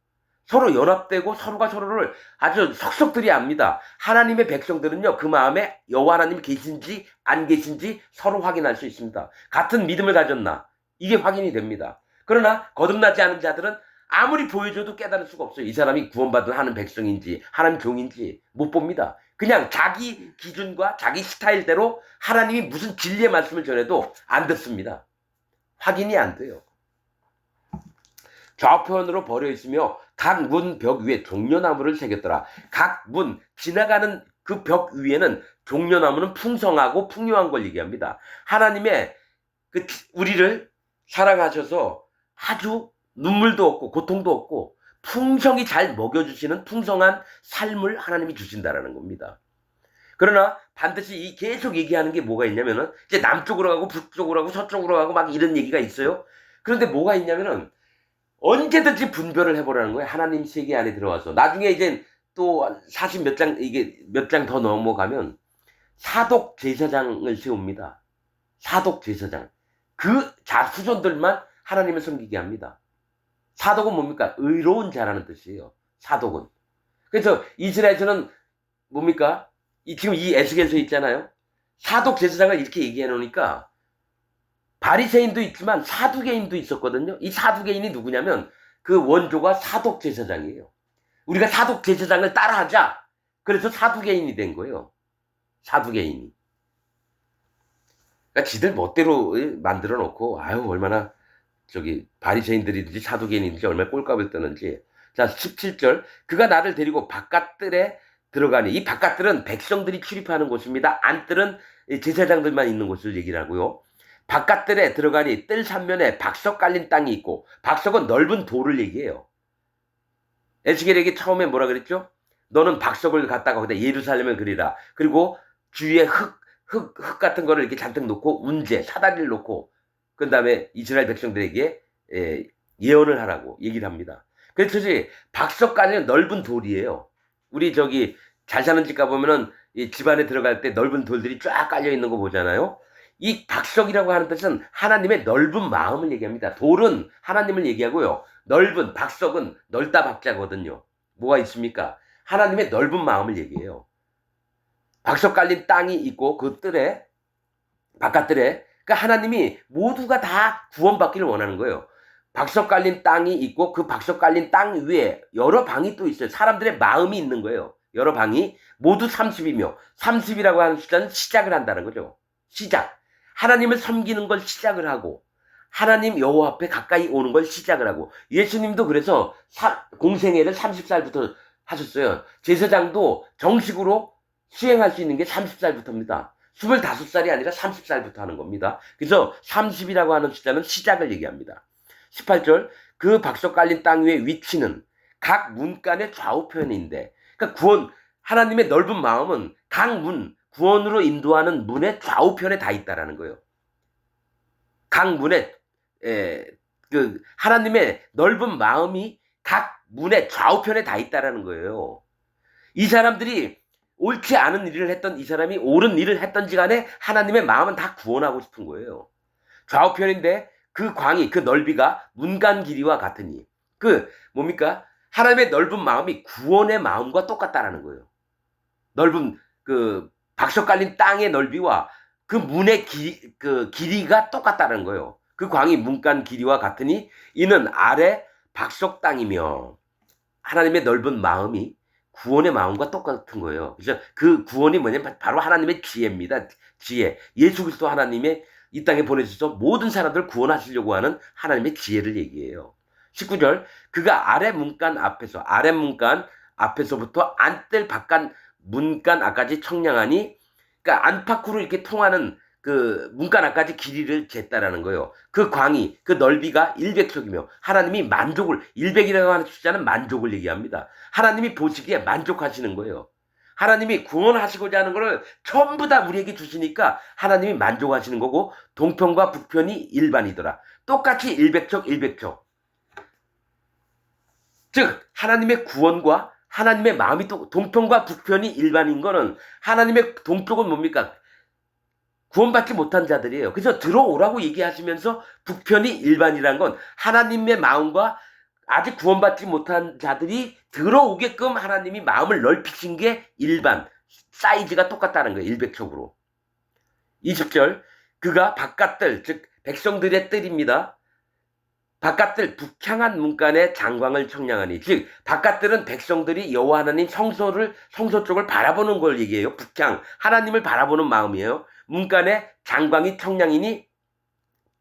서로 연합되고 서로가 서로를 아주 석석들이 압니다. 하나님의 백성들은요, 그 마음에 여호와 하나님 계신지 안 계신지 서로 확인할 수 있습니다. 같은 믿음을 가졌나, 이게 확인이 됩니다. 그러나 거듭나지 않은 자들은 아무리 보여줘도 깨달을 수가 없어요. 이 사람이 구원받은 하는 백성인지 하나님 종인지 못 봅니다. 그냥 자기 기준과 자기 스타일대로 하나님이 무슨 진리의 말씀을 전해도 안 듣습니다. 확인이 안 돼요. 좌우편으로 버려 있으며 각 문 벽 위에 종려나무를 새겼더라. 각 문 지나가는 그 벽 위에는 종려나무는 풍성하고 풍요한 걸 얘기합니다. 하나님의 우리를 사랑하셔서 아주 눈물도 없고 고통도 없고 풍성히 잘 먹여주시는 풍성한 삶을 하나님이 주신다라는 겁니다. 그러나 반드시 계속 얘기하는 게 뭐가 있냐면은, 이제 남쪽으로 가고 북쪽으로 가고 서쪽으로 가고 막 이런 얘기가 있어요. 그런데 뭐가 있냐면은 언제든지 분별을 해보라는 거예요. 하나님 세계 안에 들어와서. 나중에 이제 또 40 몇 장, 이게 몇 장 더 넘어가면 사독 제사장을 세웁니다. 사독 제사장. 그 후손들만 하나님을 섬기게 합니다. 사독은 뭡니까? 의로운 자라는 뜻이에요. 사독은. 그래서 이스라엘에서는 뭡니까? 지금 이 에스겔서에 있잖아요. 사독 제사장을 이렇게 얘기해 놓으니까 바리새인도 있지만 사두개인도 있었거든요. 이 사두개인이 누구냐면 그 원조가 사독 제사장이에요. 우리가 사독 제사장을 따라하자. 그래서 사두개인이 된 거예요. 사두개인이. 그러니까 지들 멋대로 만들어 놓고, 아유 얼마나 바리새인들이든지 사두개인이든지 얼마나 꼴값을 뜨는지. 자, 17절. 그가 나를 데리고 바깥들에 들어가니, 이 바깥들은 백성들이 출입하는 곳입니다. 안뜰은 제사장들만 있는 곳을 얘기를 하고요. 바깥들에 들어가니 뜰 삼면에 박석 깔린 땅이 있고, 박석은 넓은 돌을 얘기해요. 에스겔에게 처음에 뭐라 그랬죠? 너는 박석을 갖다가 거기다 예루살렘을 그리라. 그리고 주위에 흙 같은 거를 이렇게 잔뜩 놓고 운제, 사다리를 놓고 그 다음에 이스라엘 백성들에게 예언을 하라고 얘기를 합니다. 그래서 박석 깔린 넓은 돌이에요. 우리 잘 사는 집 가보면은 이 집 안에 들어갈 때 넓은 돌들이 쫙 깔려 있는 거 보잖아요. 이 박석이라고 하는 뜻은 하나님의 넓은 마음을 얘기합니다. 돌은 하나님을 얘기하고요. 박석은 넓다 박자거든요. 뭐가 있습니까? 하나님의 넓은 마음을 얘기해요. 박석 깔린 땅이 있고 그 뜰에 바깥들에. 그러니까 하나님이 모두가 다 구원받기를 원하는 거예요. 박석 깔린 땅이 있고 그 박석 깔린 땅 위에 여러 방이 또 있어요. 사람들의 마음이 있는 거예요. 여러 방이 모두 30이며 30이라고 하는 숫자는 시작을 한다는 거죠. 시작. 하나님을 섬기는 걸 시작을 하고 하나님 여호와 앞에 가까이 오는 걸 시작을 하고 예수님도 그래서 공생애를 30살부터 하셨어요. 제사장도 정식으로 수행할 수 있는 게 30살부터입니다. 25살이 아니라 30살부터 하는 겁니다. 그래서 30이라고 하는 숫자는 시작을 얘기합니다. 18절 그 박석 깔린 땅 위의 위치는 각 문간의 좌우편인데 그러니까 구원 하나님의 넓은 마음은 각 문 구원으로 인도하는 문의 좌우편에 다 있다라는 거예요. 각 문에 그 하나님의 넓은 마음이 각 문의 좌우편에 다 있다라는 거예요. 이 사람들이 옳지 않은 일을 했던 이 사람이 옳은 일을 했던지 간에 하나님의 마음은 다 구원하고 싶은 거예요. 좌우편인데 그 광이 그 넓이가 문간 길이와 같으니 그 뭡니까? 하나님의 넓은 마음이 구원의 마음과 똑같다라는 거예요. 넓은 그 박석 깔린 땅의 넓이와 그 문의 길이가 똑같다는 거예요. 그 광이 문간 길이와 같으니 이는 아래 박석 땅이며 하나님의 넓은 마음이 구원의 마음과 똑같은 거예요. 그래서 그 구원이 뭐냐면 바로 하나님의 지혜입니다. 지혜. 예수 그리스도 하나님의 이 땅에 보내주셔서 모든 사람들을 구원하시려고 하는 하나님의 지혜를 얘기해요. 19절 그가 아래 문간 앞에서부터 안뜰 바깥 문간 앞까지 청량하니 그러니까 안팎으로 이렇게 통하는 그 문간 앞까지 길이를 쟀다라는 거예요. 그 광이 그 넓이가 100척이며 하나님이 만족을 100이라고 하는 숫자는 만족을 얘기합니다. 하나님이 보시기에 만족하시는 거예요. 하나님이 구원하시고자 하는 것을 전부 다 우리에게 주시니까 하나님이 만족하시는 거고 동편과 북편이 일반이더라. 똑같이 100척 100척. 즉 하나님의 구원과 하나님의 마음이 또 동편과 북편이 일반인 거는 하나님의 동쪽은 뭡니까? 구원받지 못한 자들이에요. 그래서 들어오라고 얘기하시면서 북편이 일반이란 건 하나님의 마음과 아직 구원받지 못한 자들이 들어오게끔 하나님이 마음을 넓히신 게 일반 사이즈가 똑같다는 거예요. 100척으로. 20절 그가 바깥들 즉 백성들의 뜰입니다. 바깥들 북향한 문간의 장광을 청량하니 즉 바깥들은 백성들이 여호와 하나님 성소 쪽을 바라보는 걸 얘기해요. 북향 하나님을 바라보는 마음이에요. 문간의 장광이 청량이니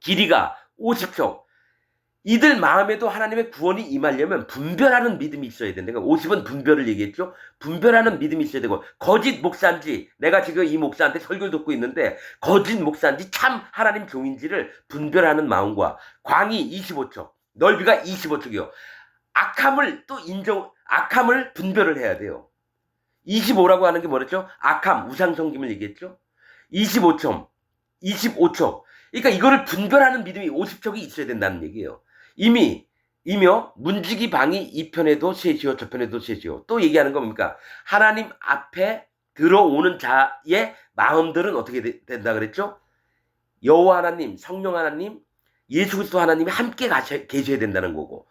길이가 50척. 이들 마음에도 하나님의 구원이 임하려면 분별하는 믿음이 있어야 된다. 그러니까 50은 분별을 얘기했죠. 분별하는 믿음이 있어야 되고 거짓 목사인지 내가 지금 이 목사한테 설교를 듣고 있는데 거짓 목사인지 참 하나님 종인지를 분별하는 마음과 광이 25척 넓이가 25척이요. 악함을 분별을 해야 돼요. 25라고 하는 게 뭐랬죠? 악함 우상성김을 얘기했죠. 25척 그러니까 이거를 분별하는 믿음이 50척이 있어야 된다는 얘기예요. 이며 문지기 방이 이 편에도 셋이요 저편에도 셋이요. 또 얘기하는 건 뭡니까? 하나님 앞에 들어오는 자의 마음들은 어떻게 된다 그랬죠? 여호와 하나님, 성령 하나님, 예수 그리스도 하나님이 함께 계셔야 된다는 거고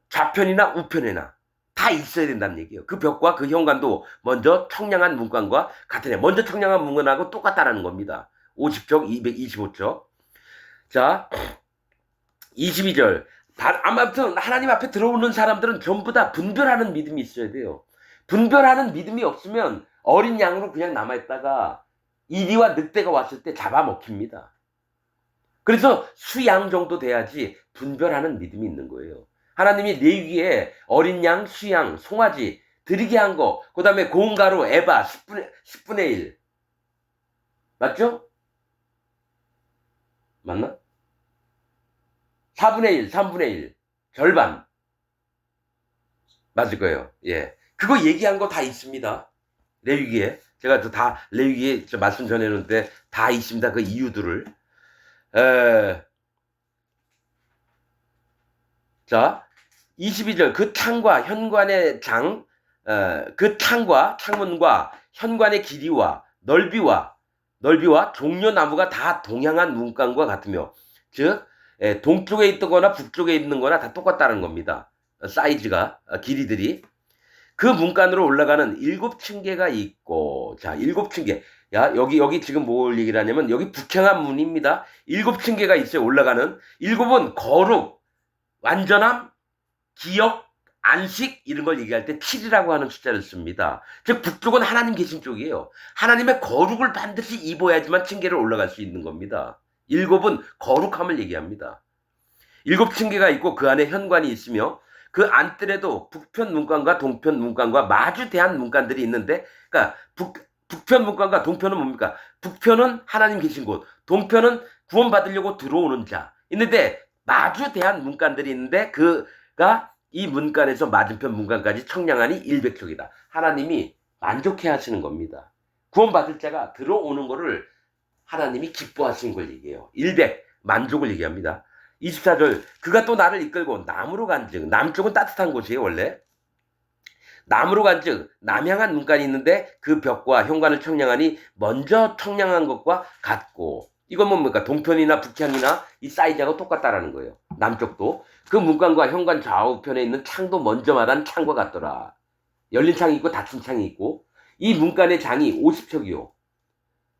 좌편이나 우편이나 다 있어야 된다는 얘기예요. 그 벽과 그 현관도 먼저 청량한 문관과 같으네. 먼저 청량한 문관하고 똑같다라는 겁니다. 50척, 225척. 자, 22절. 아무튼 하나님 앞에 들어오는 사람들은 전부 다 분별하는 믿음이 있어야 돼요. 분별하는 믿음이 없으면 어린 양으로 그냥 남아있다가 이리와 늑대가 왔을 때 잡아먹힙니다. 그래서 수양 정도 돼야지 분별하는 믿음이 있는 거예요. 하나님이 레위기에 어린 양, 수양, 송아지 드리게 한 거, 그 다음에 고운 가루, 에바 10분의 1. 맞죠? 맞나? 4분의 1, 3분의 1. 절반. 맞을 거예요. 예. 그거 얘기한 거 다 있습니다. 레위기에. 제가 다 레위기에 말씀 전해놓는데 다 있습니다. 그 이유들을. 자, 22절. 그 창과 현관의 그 창문과 현관의 길이와 넓이와 종려나무가 다 동양한 문간과 같으며, 즉, 동쪽에 있거나 북쪽에 있는 거나 다 똑같다는 겁니다. 사이즈가, 길이들이. 그 문간으로 올라가는 7층계가 있고, 자, 7층계. 야, 여기 지금 뭘 얘기를 하냐면, 여기 북향한 문입니다. 7층계가 있어요, 올라가는. 7은 거룩, 완전함, 기억, 안식, 이런 걸 얘기할 때 7이라고 하는 숫자를 씁니다. 즉, 북쪽은 하나님 계신 쪽이에요. 하나님의 거룩을 반드시 입어야지만 층계를 올라갈 수 있는 겁니다. 7은 거룩함을 얘기합니다. 7층계가 있고 그 안에 현관이 있으며, 그 안뜰에도 북편 문간과 동편 문간과 마주 대한 문간들이 있는데, 그러니까 북편 문간과 동편은 뭡니까? 북편은 하나님 계신 곳, 동편은 구원받으려고 들어오는 자 있는데, 마주 대한 문간들이 있는데, 그가 이 문간에서 맞은편 문간까지 청량하니 100척이다. 하나님이 만족해 하시는 겁니다. 구원받을 자가 들어오는 거를 하나님이 기뻐하시는 걸 얘기해요. 100, 만족을 얘기합니다. 24절, 그가 또 나를 이끌고 남으로 간즉, 남쪽은 따뜻한 곳이에요, 원래. 남으로 간즉, 남향한 문간이 있는데 그 벽과 현관을 청량하니 먼저 청량한 것과 같고, 이건 뭡니까? 동편이나 북향이나 이 사이즈하고 똑같다라는 거예요. 남쪽도. 그 문간과 현관 좌우편에 있는 창도 먼저 말한 창과 같더라. 열린 창이 있고 닫힌 창이 있고, 이 문간의 장이 50척이요.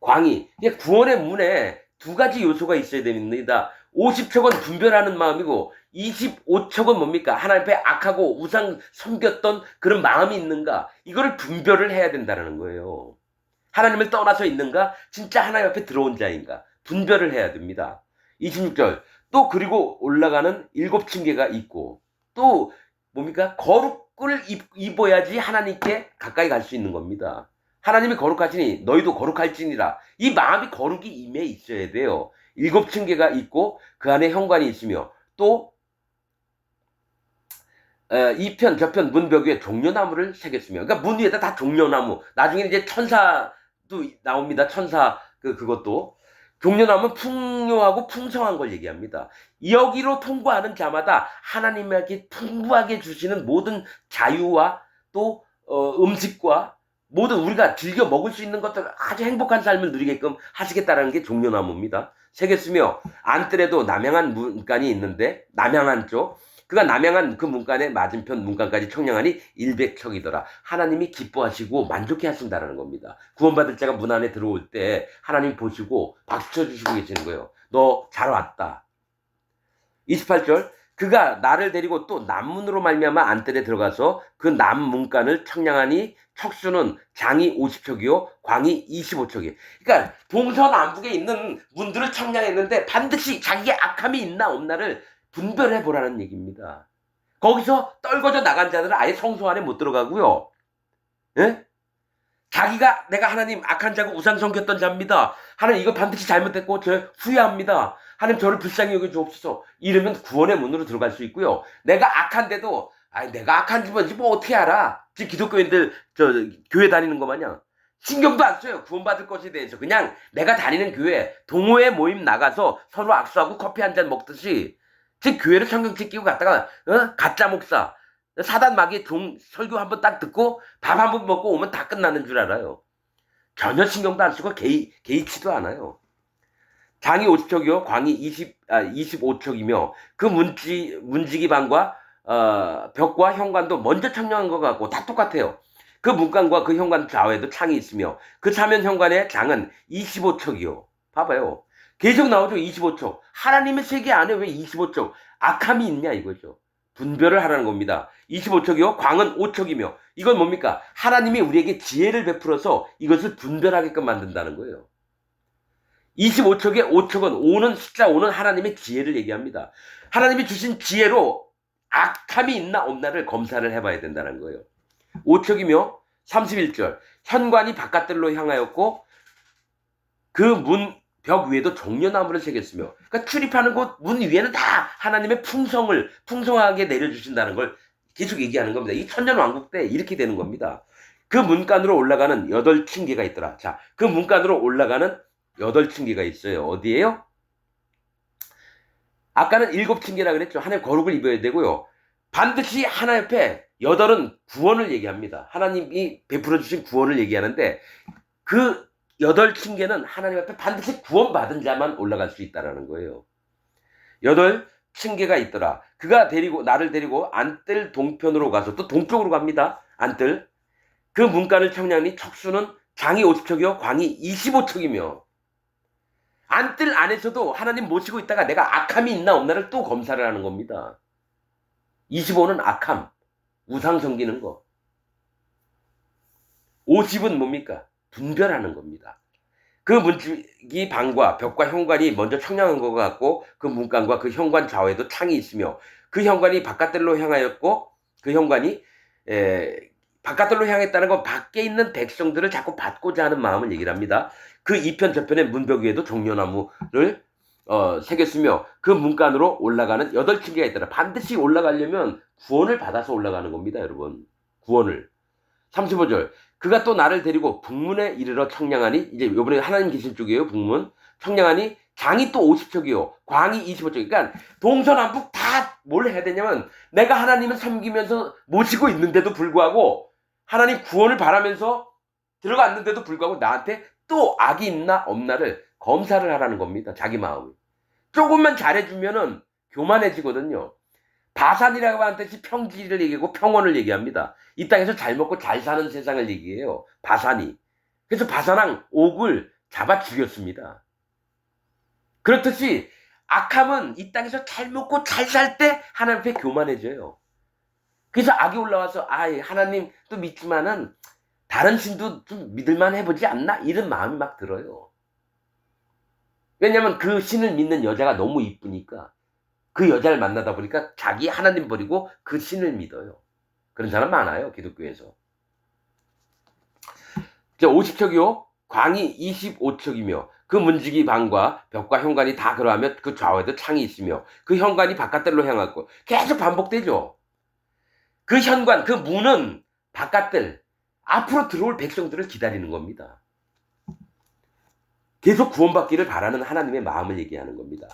광이. 구원의 문에 두 가지 요소가 있어야 됩니다. 50척은 분별하는 마음이고 25척은 뭡니까? 하나님 앞에 악하고 우상 섬겼던 그런 마음이 있는가? 이거를 분별을 해야 된다는 거예요. 하나님을 떠나서 있는가? 진짜 하나님 앞에 들어온 자인가? 분별을 해야 됩니다. 26절. 또 그리고 올라가는 7층계가 있고, 또 뭡니까? 거룩을 입어야지 하나님께 가까이 갈 수 있는 겁니다. 하나님이 거룩하시니 너희도 거룩할지니라. 이 마음이 거룩이 임해 있어야 돼요. 7층계가 있고 그 안에 현관이 있으며, 또 이편 저편 문벽 위에 종려나무를 새겼으며, 그러니까 문 위에다 다 종려나무. 나중에 이제 천사도 나옵니다. 천사 그것도. 종려나무는 풍요하고 풍성한 걸 얘기합니다. 여기로 통과하는 자마다 하나님에게 풍부하게 주시는 모든 자유와 또 음식과 모든 우리가 즐겨 먹을 수 있는 것들, 아주 행복한 삶을 누리게끔 하시겠다라는 게 종려나무입니다. 새겼으며 안뜰에도 남향한 문간이 있는데, 남향한 쪽, 그가 남향한 그 문간의 맞은편 문간까지 청량하니 100척이더라. 하나님이 기뻐하시고 만족해 하신다는 겁니다. 구원받을 자가 문 안에 들어올 때 하나님 보시고 박수 쳐주시고 계시는 거예요. 너 잘 왔다. 28절, 그가 나를 데리고 또 남문으로 말미암아 안뜰에 들어가서 그 남문간을 청량하니 척수는 장이 50척이요 광이 25척이에요. 그러니까 동서남북에 있는 문들을 청량했는데 반드시 자기의 악함이 있나 없나를 분별해 보라는 얘기입니다. 거기서 떨궈져 나간 자들은 아예 성소 안에 못 들어가고요. 예? 자기가 내가 하나님 악한 자고 우상 섬겼던 자입니다. 하나님 이거 반드시 잘못했고 저 후회합니다. 하나님 저를 불쌍히 여겨 주옵소서. 이러면 구원의 문으로 들어갈 수 있고요. 내가 악한데도 내가 악한지 뭔지 뭐 어떻게 알아? 지금 기독교인들 교회 다니는 거 마냥 신경도 안 써요. 구원받을 것에 대해서. 그냥 내가 다니는 교회 동호회 모임 나가서 서로 악수하고 커피 한 잔 먹듯이 제 교회를 성경책 끼고 갔다가 가짜 목사 사단 마귀의 설교 한번 딱 듣고 밥 한번 먹고 오면 다 끝나는 줄 알아요. 전혀 신경도 안 쓰고 개의치도 않아요. 장이 50척이요 광이 25척이며 그 문지기 방과 벽과 현관도 먼저 청량한 것 같고 다 똑같아요. 그 문간과 그 현관 좌우에도 창이 있으며 그 사면 현관의 장은 25척이요. 봐봐요. 계속 나오죠. 25척. 하나님의 세계 안에 왜 25척? 악함이 있냐 이거죠. 분별을 하라는 겁니다. 25척이요. 광은 5척이며 이건 뭡니까? 하나님이 우리에게 지혜를 베풀어서 이것을 분별하게끔 만든다는 거예요. 25척의 5척은 5는 숫자 5는 하나님의 지혜를 얘기합니다. 하나님이 주신 지혜로 악함이 있나 없나를 검사를 해봐야 된다는 거예요. 5척이며 31절 현관이 바깥들로 향하였고 그 문 벽 위에도 종려나무를 새겼으며, 그러니까 출입하는 곳 문 위에는 다 하나님의 풍성하게 내려주신다는 걸 계속 얘기하는 겁니다. 이 천년왕국 때 이렇게 되는 겁니다. 그 문간으로 올라가는 8층계가 있더라. 자, 그 문간으로 올라가는 8층계가 있어요. 어디예요? 아까는 7층계라 그랬죠. 하나님 거룩을 입어야 되고요. 반드시 하나님 옆에 8은 구원을 얘기합니다. 하나님이 베풀어 주신 구원을 얘기하는데 그 8층계는 하나님 앞에 반드시 구원받은 자만 올라갈 수 있다는 거예요. 8층계가 있더라. 그가 나를 데리고 안뜰 동편으로 가서 또 동쪽으로 갑니다. 안뜰. 그 문간을 청량하니 척수는 장이 50척이요 광이 25척이며 안뜰 안에서도 하나님 모시고 있다가 내가 악함이 있나 없나를 또 검사를 하는 겁니다. 25는 악함, 우상 섬기는 거. 50은 뭡니까? 분별하는 겁니다. 그 문지기 방과 벽과 현관이 먼저 청량한 것 같고 그 문간과 그 현관 좌우에도 창이 있으며 그 현관이 바깥들로 향하였고 그 현관이 바깥들로 향했다는 건 밖에 있는 백성들을 자꾸 받고자 하는 마음을 얘기를 합니다. 그 이편 저편의 문벽 위에도 종려나무를 새겼으며 그 문간으로 올라가는 8층계가 있더라. 반드시 올라가려면 구원을 받아서 올라가는 겁니다, 여러분. 구원을. 35절. 그가 또 나를 데리고 북문에 이르러 청량하니, 이제 요번에 하나님 계신 쪽이에요, 북문. 청량하니 장이 또 50척이요. 광이 25척. 그러니까 동서남북 다 뭘 해야 되냐면 내가 하나님을 섬기면서 모시고 있는데도 불구하고 하나님 구원을 바라면서 들어갔는데도 불구하고 나한테 또 악이 있나 없나를 검사를 하라는 겁니다. 자기 마음을. 조금만 잘해주면은 교만해지거든요. 바산이라고 하는 뜻이 평지를 얘기하고 평원을 얘기합니다. 이 땅에서 잘 먹고 잘 사는 세상을 얘기해요. 바산이. 그래서 바산왕 옥을 잡아 죽였습니다. 그렇듯이 악함은 이 땅에서 잘 먹고 잘 살 때 하나님 앞에 교만해져요. 그래서 악이 올라와서 하나님 또 믿지만은 다른 신도 좀 믿을만 해보지 않나? 이런 마음이 막 들어요. 왜냐면 그 신을 믿는 여자가 너무 이쁘니까 그 여자를 만나다 보니까 자기 하나님 버리고 그 신을 믿어요. 그런 사람 많아요, 기독교에서. 50척이요. 광이 25척이며 그 문지기 방과 벽과 현관이 다 그러하며 그 좌우에도 창이 있으며 그 현관이 바깥들로 향하고 계속 반복되죠. 그 현관, 그 문은 바깥들, 앞으로 들어올 백성들을 기다리는 겁니다. 계속 구원받기를 바라는 하나님의 마음을 얘기하는 겁니다.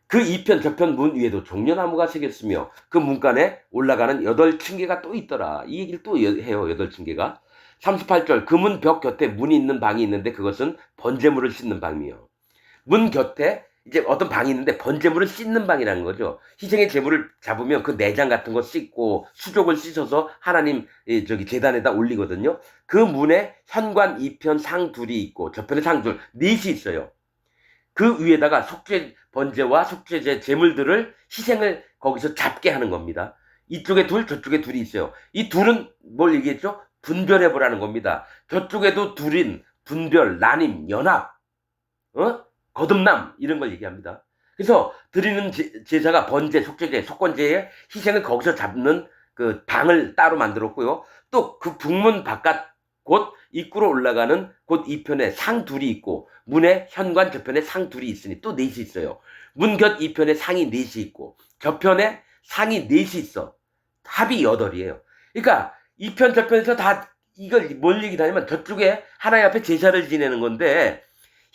그 이편 저편 문 위에도 종려나무가 새겼으며 그 문간에 올라가는 8층계가 또 있더라. 이 얘기를 또 해요. 8층계가. 38절 그 문 벽 곁에 문이 있는 방이 있는데 그것은 번제물을 씻는 방이요. 문 곁에 이제 어떤 방이 있는데 번제물을 씻는 방이라는 거죠. 희생의 제물을 잡으면 그 내장 같은 거 씻고 수족을 씻어서 하나님 제단에다 올리거든요. 그 문에 현관 2편 상 둘이 있고 저편에 상 둘, 넷이 있어요. 그 위에다가 속죄 번제와 속죄제 제물들을 희생을 거기서 잡게 하는 겁니다. 이쪽에 둘, 저쪽에 둘이 있어요. 이 둘은 뭘 얘기했죠? 분별해보라는 겁니다. 저쪽에도 둘인 분별, 나님, 연합, 거듭남 이런 걸 얘기합니다. 그래서 드리는 제사가 번제, 속죄제, 속건제의 희생을 거기서 잡는 그 방을 따로 만들었고요. 또 그 북문 바깥 곧 입구로 올라가는 곳 이편에 상 둘이 있고 문의 현관 저편에 상 둘이 있으니 또 넷이 있어요. 문 곁 이편에 상이 넷이 있고 저편에 상이 넷이 있어. 합이 8이에요. 그러니까 이편 저편에서 다 이걸 뭘 얘기하냐면 저쪽에 하나님 앞에 제사를 지내는 건데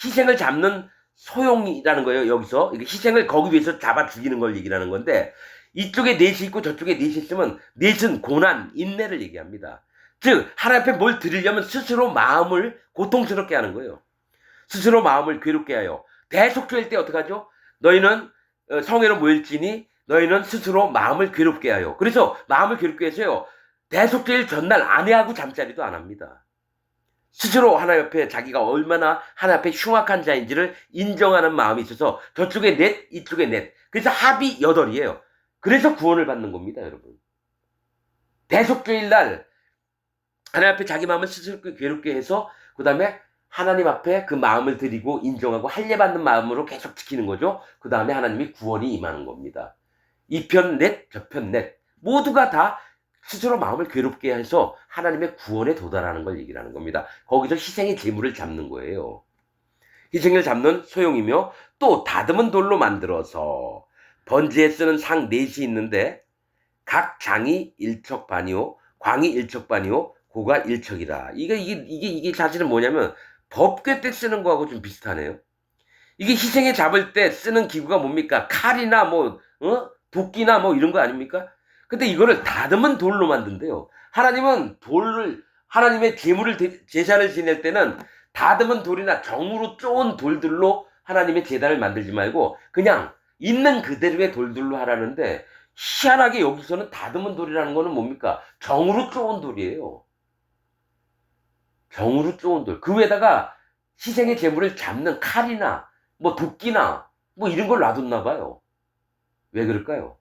희생을 잡는 소용이라는 거예요. 여기서 희생을 거기 위해서 잡아 죽이는 걸 얘기하는 건데 이쪽에 넷이 있고 저쪽에 넷이 있으면 넷은 고난, 인내를 얘기합니다. 즉 하나님 앞에 뭘 드리려면 스스로 마음을 고통스럽게 하는 거예요. 스스로 마음을 괴롭게 하여 대속죄일 때 어떻게 하죠? 너희는 성회로 모일지니 너희는 스스로 마음을 괴롭게 하여. 그래서 마음을 괴롭게 해서요. 대속죄일 전날 아내하고 잠자리도 안 합니다. 스스로 하나님 앞에 자기가 얼마나 하나님 앞에 흉악한 자인지를 인정하는 마음이 있어서 저쪽에 넷, 이쪽에 넷. 그래서 합이 8이에요. 그래서 구원을 받는 겁니다, 여러분. 대속죄일 날 하나님 앞에 자기 마음을 스스로 괴롭게 해서 그 다음에 하나님 앞에 그 마음을 드리고 인정하고 할례받는 마음으로 계속 지키는 거죠. 그 다음에 하나님이 구원이 임하는 겁니다. 이편 넷, 저편 넷. 모두가 다 스스로 마음을 괴롭게 해서 하나님의 구원에 도달하는 걸 얘기를 하는 겁니다. 거기서 희생의 제물을 잡는 거예요. 희생을 잡는 소용이며 또 다듬은 돌로 만들어서 번제에 쓰는 상 넷이 있는데 각 장이 1척 반이요, 광이 1척 반이요, 고가 1척이라. 이게 사실은 뭐냐면 법궤 때 쓰는 거하고 좀 비슷하네요. 이게 희생에 잡을 때 쓰는 기구가 뭡니까? 칼이나 도끼나 이런 거 아닙니까? 근데 이거를 다듬은 돌로 만든대요. 하나님은 하나님의 제사를 지낼 때는 다듬은 돌이나 정으로 쪼은 돌들로 하나님의 제단을 만들지 말고 그냥 있는 그대로의 돌들로 하라는데 희한하게 여기서는 다듬은 돌이라는 거는 뭡니까? 정으로 쪼은 돌이에요. 정으로 쪼은 돌, 그 위에다가 희생의 제물을 잡는 칼이나 뭐 도끼나 뭐 이런 걸 놔뒀나 봐요. 왜 그럴까요?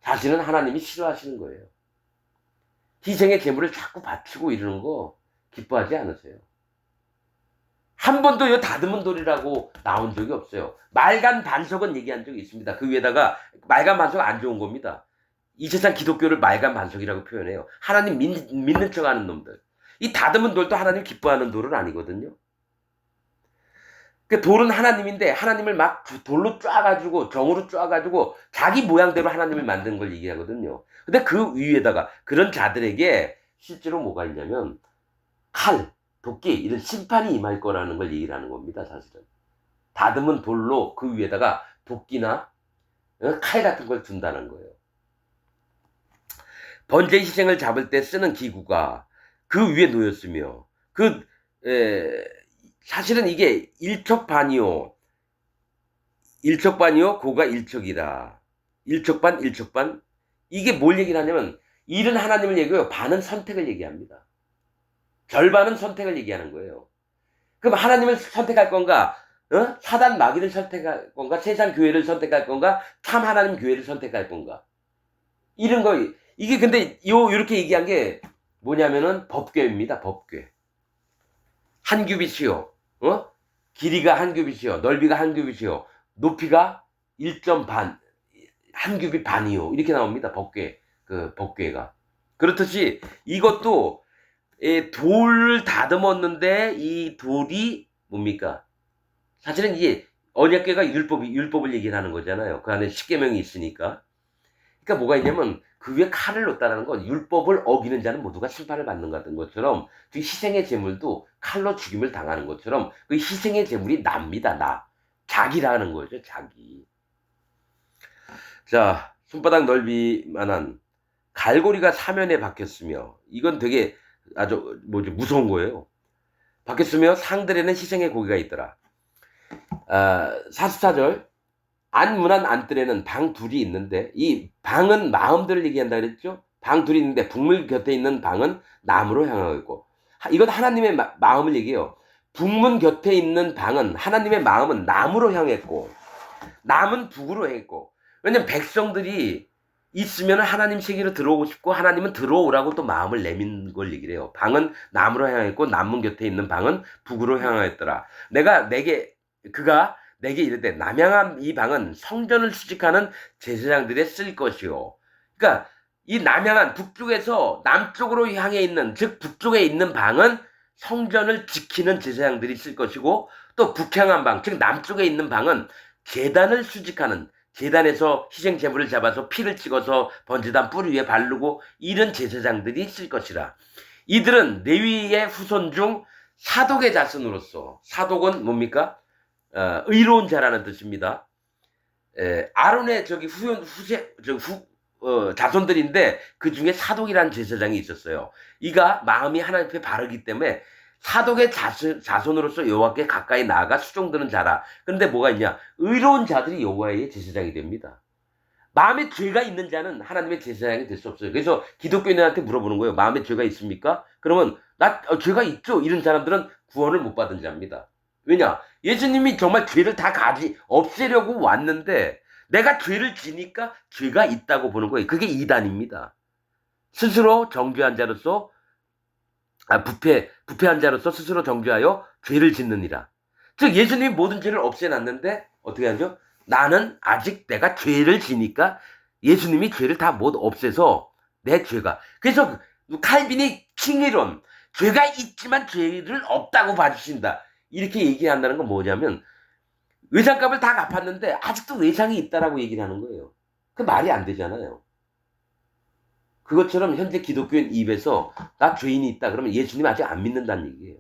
사실은 하나님이 싫어하시는 거예요. 희생의 제물을 자꾸 바치고 이러는 거 기뻐하지 않으세요? 한 번도 이 다듬은 돌이라고 나온 적이 없어요. 말간 반석은 얘기한 적이 있습니다. 그 위에다가 말간 반석 안 좋은 겁니다. 이 세상 기독교를 말간 반석이라고 표현해요. 하나님 믿는 척 하는 놈들. 이 다듬은 돌도 하나님 기뻐하는 돌은 아니거든요. 그 돌은 하나님인데 하나님을 막 돌로 쪼아가지고 정으로 쪼아가지고 자기 모양대로 하나님을 만든 걸 얘기하거든요. 근데 그 위에다가 그런 자들에게 실제로 뭐가 있냐면 칼, 도끼 이런 심판이 임할 거라는 걸 얘기를 하는 겁니다. 사실은 다듬은 돌로 그 위에다가 도끼나 칼 같은 걸 둔다는 거예요. 번제 희생을 잡을 때 쓰는 기구가 그 위에 놓였으며 사실은 이게 일척반이요 고가 일척이라. 일척반 이게 뭘 얘기를 하냐면 일은 하나님을 얘기해요. 반은 선택을 얘기합니다. 절반은 선택을 얘기하는 거예요. 그럼 하나님을 선택할 건가? 사단 마귀를 선택할 건가? 세상 교회를 선택할 건가? 참 하나님 교회를 선택할 건가? 이런 거 이게 근데 요렇게 얘기한 게 뭐냐면은 법궤입니다. 법궤. 한 규빗이요. 길이가 한 규빗이요. 넓이가 한 규빗이요. 높이가 1점 반, 한 규빗 반이요. 이렇게 나옵니다. 법궤. 그 법궤가. 그렇듯이 이것도 돌을 다듬었는데 이 돌이 뭡니까? 사실은 이게 언약궤가 율법을 얘기를 하는 거잖아요. 그 안에 십계명이 있으니까. 그러니까 뭐가 있냐면 그 위에 칼을 놓다라는 건 율법을 어기는 자는 모두가 심판을 받는 것처럼 그 희생의 제물도 칼로 죽임을 당하는 것처럼 그 희생의 제물이 납니다. 자기라는 거죠. 자기. 자, 손바닥 넓이만한 갈고리가 사면에 박혔으며 이건 되게 아주 무서운 거예요. 박혔으며 상들에는 희생의 고기가 있더라. 44절 안문안 안뜰에는 방 둘이 있는데 이 방은 마음들을 얘기한다 그랬죠. 방 둘이 있는데 북문 곁에 있는 방은 남으로 향하고 있고 이건 하나님의 마음을 얘기해요. 북문 곁에 있는 방은 하나님의 마음은 남으로 향했고 남은 북으로 향했고 왜냐면 백성들이 있으면 하나님 세계로 들어오고 싶고 하나님은 들어오라고 또 마음을 내민 걸 얘기를 해요. 방은 남으로 향했고 남문 곁에 있는 방은 북으로 향하였더라. 그가 내게 이르되 남향한 이 방은 성전을 수직하는 제사장들에 쓸 것이요. 그러니까 이 남향한 북쪽에서 남쪽으로 향해 있는 즉 북쪽에 있는 방은 성전을 지키는 제사장들이 쓸 것이고 또 북향한 방 즉 남쪽에 있는 방은 제단을 수직하는 제단에서 희생 제물을 잡아서 피를 찍어서 번제단 뿌리 위에 바르고 이런 제사장들이 쓸 것이라. 이들은 레위의 후손 중 사독의 자손으로서 사독은 뭡니까? 의로운 자라는 뜻입니다. 아론의 자손들인데 그 중에 사독이라는 제사장이 있었어요. 이가 마음이 하나님 앞에 바르기 때문에 사독의 자손으로서 여호와께 가까이 나아가 수종드는 자라. 그런데 뭐가 있냐? 의로운 자들이 여호와의 제사장이 됩니다. 마음에 죄가 있는 자는 하나님의 제사장이 될 수 없어요. 그래서 기독교인한테 물어보는 거예요. 마음에 죄가 있습니까? 그러면 죄가 있죠. 이런 사람들은 구원을 못 받은 자입니다. 왜냐? 예수님이 정말 죄를 다 없애려고 왔는데 내가 죄를 지니까 죄가 있다고 보는 거예요. 그게 이단입니다. 스스로 정죄한 자로서 부패한 자로서 스스로 정죄하여 죄를 짓느니라. 즉 예수님이 모든 죄를 없애놨는데 어떻게 하죠? 나는 아직 내가 죄를 지니까 예수님이 죄를 다 못 없애서 내 죄가. 그래서 칼빈이 킹이론 죄가 있지만 죄를 없다고 봐주신다. 이렇게 얘기한다는 건 뭐냐면 외상값을 다 갚았는데 아직도 외상이 있다라고 얘기를 하는 거예요. 그 말이 안 되잖아요. 그것처럼 현재 기독교인 입에서 나 죄인이 있다 그러면 예수님 아직 안 믿는다는 얘기예요.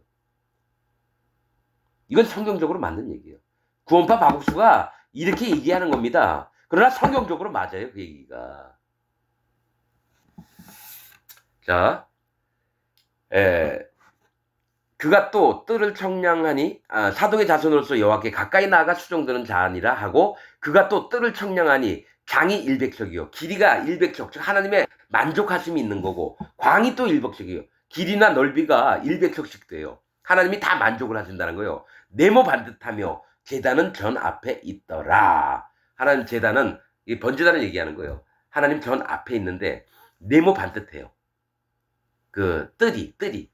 이건 성경적으로 맞는 얘기예요. 구원파 박옥수가 이렇게 얘기하는 겁니다. 그러나 성경적으로 맞아요. 그 얘기가. 자, 그가 또 뜰을 청량하니 사독의 자손으로서 여호와께 가까이 나아가 수종드는 자니라 하고 그가 또 뜰을 청량하니 장이 100척이요 길이가 100척 즉 하나님의 만족하심이 있는 거고 광이 또 100척이요 길이나 넓이가 100척씩 돼요. 하나님이 다 만족을 하신다는 거예요. 네모 반듯하며 제단은 전 앞에 있더라. 하나님 제단은 이 번제단을 얘기하는 거예요. 하나님 전 앞에 있는데 네모 반듯해요. 그 뜰이.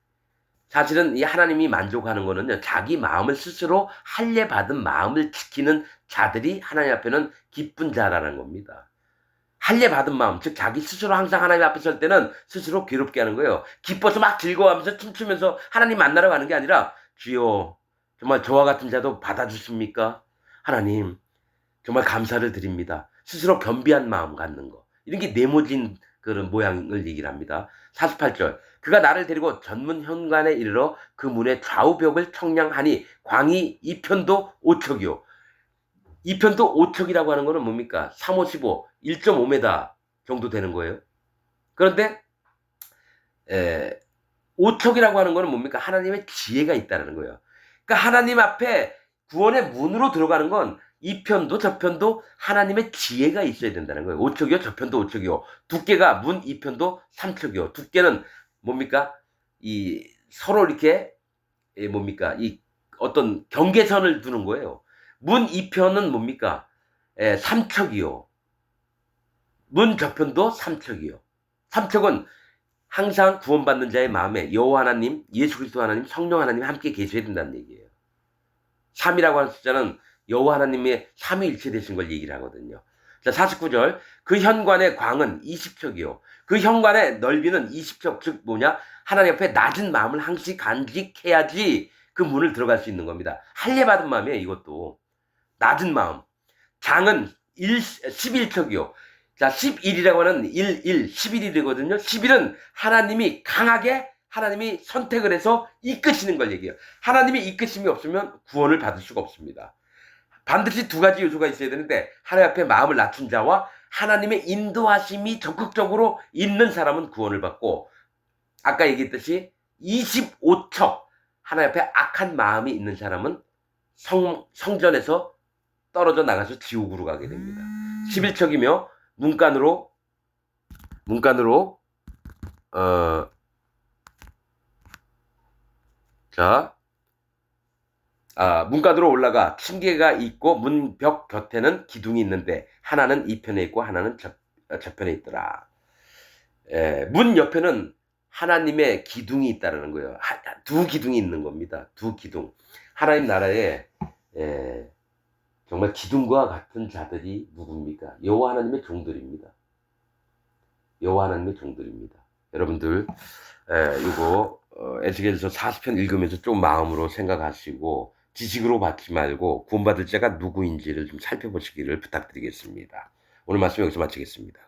사실은 이 하나님이 만족하는 거는요, 자기 마음을 스스로 할례 받은 마음을 지키는 자들이 하나님 앞에는 기쁜 자라는 겁니다. 할례 받은 마음, 즉 자기 스스로 항상 하나님 앞에 설 때는 스스로 괴롭게 하는 거예요. 기뻐서 막 즐거워하면서 춤추면서 하나님 만나러 가는 게 아니라, 주여 정말 저와 같은 자도 받아주십니까? 하나님 정말 감사를 드립니다. 스스로 겸비한 마음 갖는 거. 이런 게 네모진 그런 모양을 얘기를 합니다. 48절. 그가 나를 데리고 전문 현관에 이르러 그 문의 좌우벽을 청량하니 광이 2편도 5척이요. 2편도 5척이라고 하는 거는 뭡니까? 3, 5, 15, 1.5m 정도 되는 거예요. 그런데 5척이라고 하는 거는 뭡니까? 하나님의 지혜가 있다는 거예요. 그러니까 하나님 앞에 구원의 문으로 들어가는 건 이 편도 저 편도 하나님의 지혜가 있어야 된다는 거예요. 5척이요, 저 편도 5척이요. 두께가 문 2편도 3척이요. 두께는 뭡니까? 이 서로 이렇게 뭡니까? 이 어떤 경계선을 두는 거예요. 문 2편은 뭡니까? 3척이요. 문 저편도 3척이요. 3척은 항상 구원받는 자의 마음에 여호와 하나님, 예수 그리스도 하나님, 성령 하나님이 함께 계셔야 된다는 얘기예요. 3이라고 하는 숫자는 여호와 하나님의 삼위일체 되신 걸 얘기를 하거든요. 자, 49절. 그 현관의 광은 20척이요. 그 현관의 넓이는 20척, 즉 뭐냐? 하나님 앞에 낮은 마음을 항시 간직해야지 그 문을 들어갈 수 있는 겁니다. 할례 받은 마음이에요, 이것도. 낮은 마음. 장은 11척이요. 자, 11이라고 하는 11이거든요. 11은 하나님이 강하게 하나님이 선택을 해서 이끄시는 걸 얘기해요. 하나님의 이끄심이 없으면 구원을 받을 수가 없습니다. 반드시 두 가지 요소가 있어야 되는데, 하나님 앞에 마음을 낮춘 자와 하나님의 인도하심이 적극적으로 있는 사람은 구원을 받고, 아까 얘기했듯이 25척 하나님 앞에 악한 마음이 있는 사람은 성전에서 떨어져 나가서 지옥으로 가게 됩니다. 11척이며 문간으로 문간으로 올라가 층계가 있고 문벽 곁에는 기둥이 있는데 하나는 이 편에 있고 하나는 저편에 있더라. 문 옆에는 하나님의 기둥이 있다는 거예요. 두 기둥이 있는 겁니다. 두 기둥. 하나님 나라에 정말 기둥과 같은 자들이 누굽니까? 여호와 하나님의 종들입니다. 여호와 하나님의 종들입니다. 여러분들 이거 에스겔서 40편 읽으면서 좀 마음으로 생각하시고 지식으로 받지 말고 구원받을 자가 누구인지를 좀 살펴보시기를 부탁드리겠습니다. 오늘 말씀 여기서 마치겠습니다.